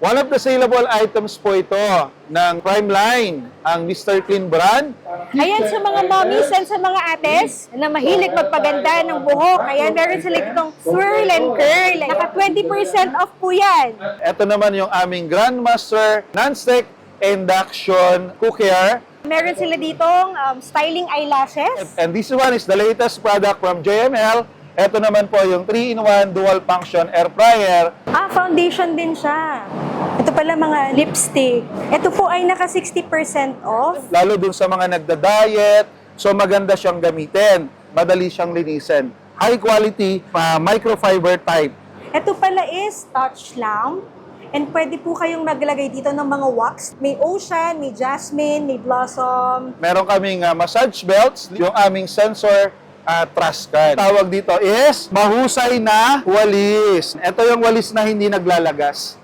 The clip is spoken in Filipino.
One of the saleable items po ito ng Primeline, ang Mr. Clean brand. Ayan sa mga mommies and sa mga ates na mahilig magpaganda ng buhok. Ayan, meron sila itong swirl and curl. Naka 20% off po yan. Ito naman yung aming Grandmaster Non-Stick Induction Cooker. Meron sila ditong styling eyelashes. And this one is the latest product from JML. Ito naman po yung 3-in-1 dual function air fryer. Foundation din siya. Ito pala mga lipstick. Ito po ay naka 60% off. Lalo dun sa mga nagda-diet, so maganda siyang gamitin. Madali siyang linisin. High quality, microfiber type. Ito pala is touch lamp. And pwede po kayong maglagay dito ng mga wax. May ocean, may jasmine, may blossom. Meron kaming massage belts, yung aming sensor trash can. Tawag dito is mahusay na walis. Ito yung walis na hindi naglalagas.